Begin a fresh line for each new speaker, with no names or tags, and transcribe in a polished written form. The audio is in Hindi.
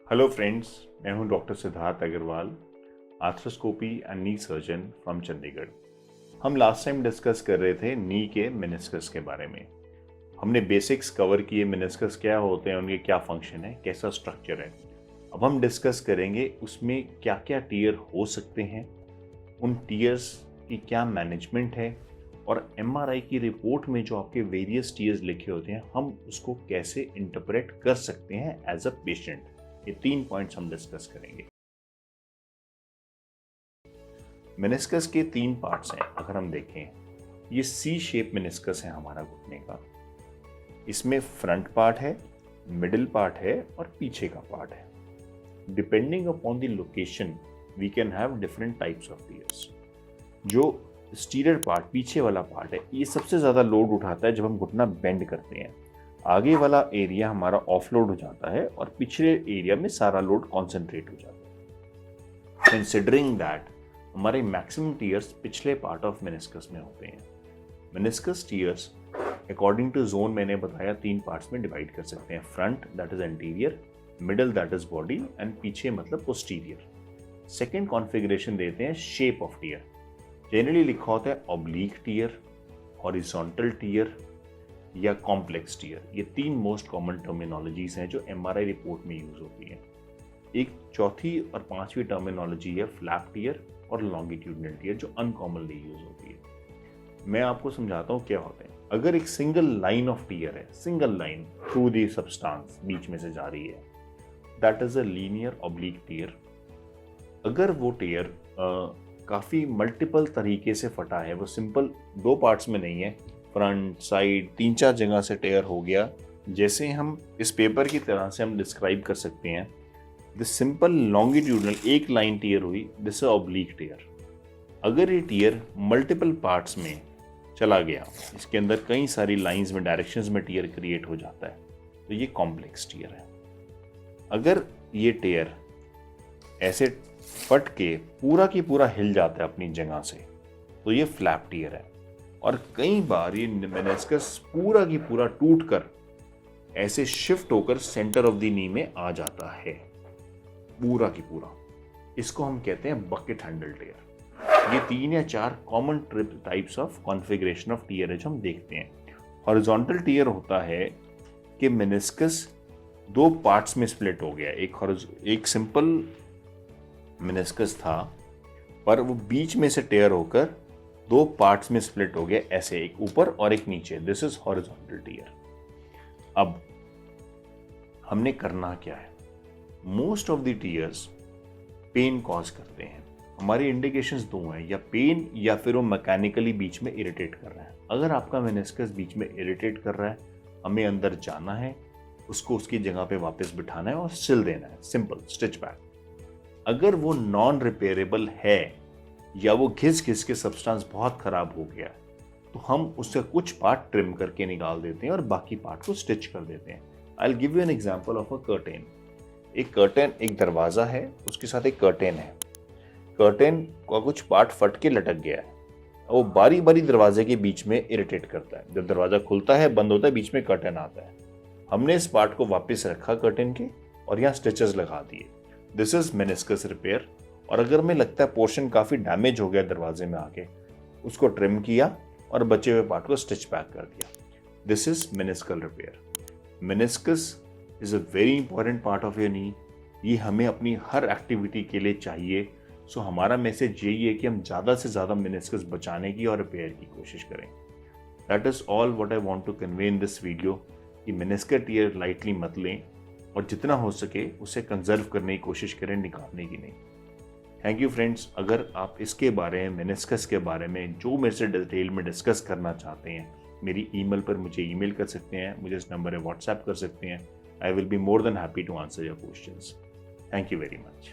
हेलो फ्रेंड्स, मैं हूं doctor Siddharth Agarwal, arthroscopy and knee surgeon from Chandigarh. हम लास्ट टाइम डिस्कस कर रहे थे नी के मेनिस्कस के बारे में। हमने बेसिक्स कवर किए, मेनिस्कस क्या होते हैं, उनके क्या फंक्शन है, कैसा स्ट्रक्चर है। अब हम डिस्कस करेंगे उसमें क्या क्या टीयर हो सकते हैं, उन टीयर्स की क्या मैनेजमेंट है, और एमआरआई की रिपोर्ट में जो आपके वेरियस टीयर्स लिखे होते हैं हम उसको कैसे इंटरप्रेट कर सकते हैं एज अ पेशेंट। ये 3 पॉइंट्स हम डिस्कस करेंगे। मेनिस्कस के 3 पार्ट्स हैं। अगर हम देखें, ये सी शेप मेनिस्कस है हमारा घुटने का। इसमें फ्रंट पार्ट है, मिडिल पार्ट है और पीछे का पार्ट है। Depending upon the location we can have different types of tears. जो स्टीरियर पार्ट, पीछे वाला पार्ट है, ये सबसे ज़्यादा लोड उठाता है जब हम घुटना बेंड करते हैं। आगे वाला एरिया हमारा ऑफलोड हो जाता है और पिछले एरिया में सारा लोड कॉन्सेंट्रेट हो जाता है। कंसिडरिंग दैट हमारे मैक्सिमम टीयर्स पिछले पार्ट ऑफ मेनिस्कस में होते हैं। Meniscus tears according to zone मैंने बताया 3 पार्ट्स में डिवाइड कर सकते हैं। Front that is anterior, middle that is body and पीछे मतलब पोस्टीरियर। सेकेंड कॉन्फ़िगरेशन देते हैं शेप ऑफ टीयर। जनरली लिखा होता है ऑब्लिक टीयर, हॉरिजॉन्टल टीयर या कॉम्प्लेक्स टीयर। ये 3 मोस्ट कॉमन टर्मिनोलॉजीज हैं जो एमआरआई रिपोर्ट में यूज होती हैं। एक चौथी और 5वीं टर्मिनोलॉजी है फ्लैप टीयर और लॉन्गिट्यूडनल टीयर, जो अनकॉमनली यूज होती है। मैं आपको समझाता हूँ क्या होते हैं। अगर एक सिंगल लाइन ऑफ टीयर है, single line through the substance बीच में से जा रही है, that is a linear oblique tear. अगर वो टीयर काफ़ी मल्टीपल तरीके से फटा है, वो सिंपल 2 पार्ट्स में नहीं है, फ्रंट साइड 3-4 जगह से टेयर हो गया, जैसे हम इस पेपर की तरह से हम डिस्क्राइब कर सकते हैं। दिस सिंपल लॉन्गिट्यूडनल एक लाइन टीयर हुई, दिस इज ऑब्लिक टीयर। अगर ये टीयर मल्टीपल पार्ट्स में चला गया, इसके अंदर कई सारी लाइंस में, डायरेक्शंस में टीयर क्रिएट हो जाता है, तो ये कॉम्प्लेक्स टीयर है। अगर ये टीयर ऐसे फट के पूरा की पूरा हिल जाता है अपनी जगह से, तो ये फ्लैप टीयर है। और कई बार ये मेनिस्कस पूरा की पूरा टूट कर ऐसे शिफ्ट होकर सेंटर ऑफ द नी में आ जाता है, पूरा की पूरा। इसको हम कहते हैं बकेट हैंडल टीयर। ये 3 या 4 common types of configuration of tear है जो हम देखते हैं। हॉरिजॉन्टल टीयर होता है कि मेनिस्कस 2 पार्ट्स में स्प्लिट हो गया। एक सिंपल मेनिस्कस था, पर वो बीच में से टेयर होकर 2 पार्ट्स में स्प्लिट हो गया, ऐसे एक ऊपर और एक नीचे। This is horizontal tear. अब हमने करना क्या है? Most of the tears pain cause करते हैं। हमारी इंडिकेशंस 2 हैं, या पेन या फिर वो मैकेनिकली बीच में इरिटेट कर रहा है। अगर आपका मेनिस्कस बीच में इरिटेट कर रहा है, हमें अंदर जाना है, उसको उसकी जगह पे वापस बिठाना है और सिल देना है, सिंपल स्टिच बैक। अगर वो नॉन रिपेयरेबल है या वो घिस घिस के सब्सटेंस बहुत खराब हो गया, तो हम उससे कुछ पार्ट ट्रिम करके निकाल देते हैं और बाकी पार्ट को स्टिच कर देते हैं। I will give you an example of a curtain. एक कर्टेन, एक दरवाजा है, उसके साथ एक कर्टेन है। कर्टेन का कुछ पार्ट फट के लटक गया है, वो बारी बारी दरवाजे के बीच में इरिटेट करता है। जब दरवाजा खुलता है, बंद होता है, बीच में कर्टेन आता है। हमने इस पार्ट को वापस रखा कर्टेन के और यहाँ स्टिचेस लगा दिए। This is meniscus repair. और अगर हमें लगता है पोर्शन काफ़ी डैमेज हो गया दरवाजे में आके, उसको ट्रिम किया और बचे हुए पार्ट को स्टिच बैक कर दिया। This is meniscal repair. Meniscus is a very important part of your knee. ये हमें अपनी हर एक्टिविटी के लिए चाहिए। सो हमारा मैसेज यही है कि हम ज़्यादा से ज़्यादा मेनिस्कस बचाने की और रिपेयर की कोशिश करें। That is all what I want to convey in this video, कि मेनिस्कल टीयर लाइटली मत लें और जितना हो सके उसे कंजर्व करने की कोशिश करें, निकालने की नहीं। Thank you friends. अगर आप इसके बारे में, मेनिस्कस के बारे में जो मेरे से डिटेल में डिस्कस करना चाहते हैं, मेरी ईमेल पर मुझे ईमेल कर सकते हैं, मुझे इस नंबर पर व्हाट्सएप कर सकते हैं। I will be more than happy to answer your questions. Thank you very much.